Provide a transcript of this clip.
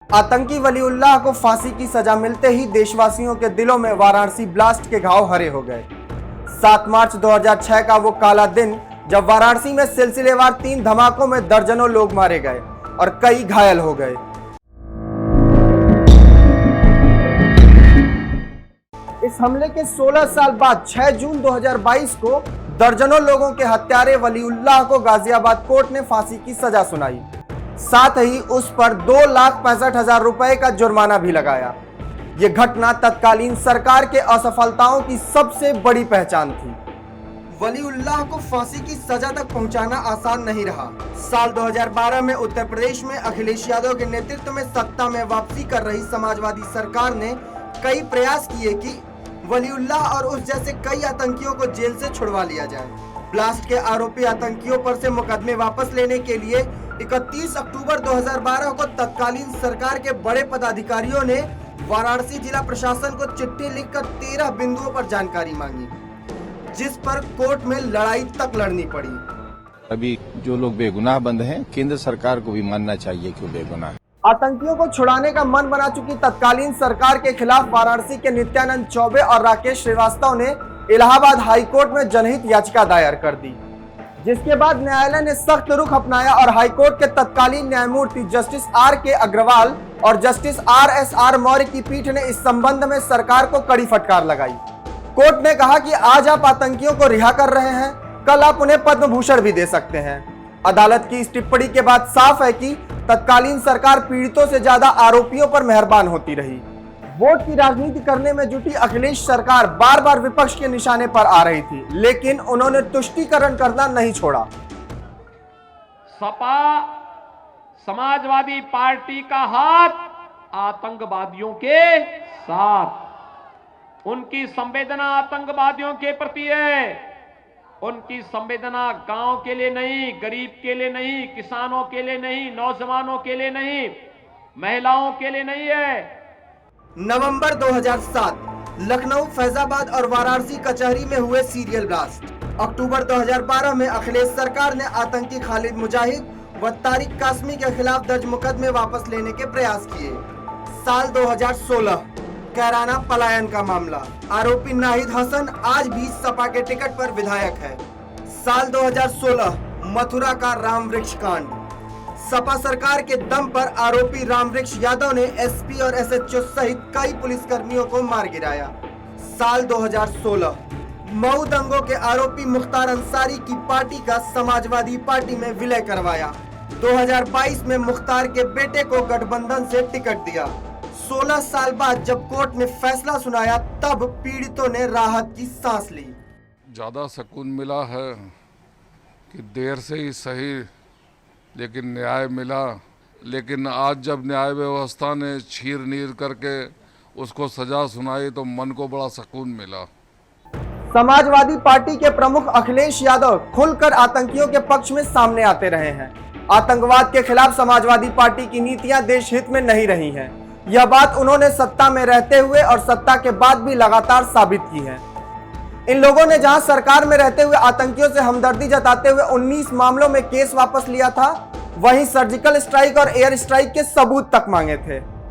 आतंकी वलीउल्लाह को फांसी की सजा मिलते ही देशवासियों के दिलों में वाराणसी ब्लास्ट के घाव हरे हो गए। 7 मार्च 2006 का वो काला दिन जब वाराणसी में सिलसिलेवार 3 धमाकों में दर्जनों लोग मारे गए और कई घायल हो गए। इस हमले के 16 साल बाद 6 जून 2022 को दर्जनों लोगों के हत्यारे वलीउल्लाह को गाजियाबाद कोर्ट ने फांसी की सजा सुनाई। साथ ही उस पर 2,65,000 रुपए का जुर्माना भी लगाया। ये घटना तत्कालीन सरकार के असफलताओं की सबसे बड़ी पहचान थी। वलीउल्लाह को फांसी की सजा तक पहुंचाना आसान नहीं रहा। साल 2012 में उत्तर प्रदेश में अखिलेश यादव के नेतृत्व में सत्ता में वापसी कर रही समाजवादी सरकार ने कई प्रयास किए कि वलीउल्लाह और उस जैसे कई आतंकियों को जेल से छुड़वा लिया जाए। ब्लास्ट के आरोपी आतंकियों पर से मुकदमे वापस लेने के लिए 31 अक्टूबर 2012 को तत्कालीन सरकार के बड़े पदाधिकारियों ने वाराणसी जिला प्रशासन को चिट्ठी लिखकर 13 बिंदुओं पर जानकारी मांगी, जिस पर कोर्ट में लड़ाई तक लड़नी पड़ी। अभी जो लोग बेगुनाह बंद हैं, केंद्र सरकार को भी मानना चाहिए कि वो बेगुनाह है। आतंकियों को छुड़ाने का मन बना चुकी तत्कालीन सरकार के खिलाफ वाराणसी के नित्यानंद चौबे और राकेश श्रीवास्तव ने इलाहाबाद हाईकोर्ट में जनहित याचिका दायर कर दी, जिसके बाद न्यायालय ने सख्त रुख अपनाया और हाईकोर्ट के तत्कालीन न्यायमूर्ति जस्टिस R.K. अग्रवाल और जस्टिस R.S.R. मौर्य की पीठ ने इस संबंध में सरकार को कड़ी फटकार लगाई। कोर्ट ने कहा कि आज आप आतंकियों को रिहा कर रहे हैं, कल आप उन्हें पद्म भूषण भी दे सकते हैं। अदालत की इस टिप्पणी के बाद साफ है कि तत्कालीन सरकार पीड़ितों से ज्यादा आरोपियों पर मेहरबान होती रही। वोट की राजनीति करने में जुटी अखिलेश सरकार बार बार विपक्ष के निशाने पर आ रही थी, लेकिन उन्होंने तुष्टीकरण करना नहीं छोड़ा। सपा समाजवादी पार्टी का हाथ आतंकवादियों के साथ, उनकी संवेदना आतंकवादियों के प्रति है। उनकी संवेदना गांव के लिए नहीं, गरीब के लिए नहीं, किसानों के लिए नहीं, नौजवानों के लिए नहीं, महिलाओं के लिए नहीं है। नवंबर 2007 लखनऊ, फैजाबाद और वाराणसी कचहरी में हुए सीरियल ब्लास्ट। अक्टूबर 2012 में अखिलेश सरकार ने आतंकी खालिद मुजाहिद व तारिक कासमी के खिलाफ दर्ज मुकदमे वापस लेने के प्रयास किए। साल 2016 कैराना पलायन का मामला, आरोपी नाहिद हसन आज भी सपा के टिकट पर विधायक है। साल 2016 मथुरा का राम वृक्ष कांड, सपा सरकार के दम पर आरोपी राम वृक्ष यादव ने एसपी और एसएचओ सहित कई पुलिसकर्मियों को मार गिराया। साल 2016 मऊ दंगों के आरोपी मुख्तार अंसारी की पार्टी का समाजवादी पार्टी में विलय करवाया। 2022 में मुख्तार के बेटे को गठबंधन से टिकट दिया। 16 साल बाद जब कोर्ट ने फैसला सुनाया, तब पीड़ितों ने राहत की सांस ली। ज़्यादा सुकून मिला है कि देर से ही सही, लेकिन न्याय मिला। लेकिन आज जब न्याय व्यवस्था ने छीर नीर करके उसको सजा सुनाई तो मन को बड़ा सुकून मिला। समाजवादी पार्टी के प्रमुख अखिलेश यादव खुलकर आतंकियों के पक्ष में सामने आते रहे हैं। आतंकवाद के खिलाफ समाजवादी पार्टी की नीतियां देश हित में नहीं रही हैं। यह बात उन्होंने सत्ता में रहते हुए और सत्ता के बाद भी लगातार साबित की है। इन लोगों ने जहां सरकार में रहते हुए आतंकियों से हमदर्दी जताते हुए 19 मामलों में केस वापस लिया था, वहीं सर्जिकल स्ट्राइक और एयर स्ट्राइक के सबूत तक मांगे थे।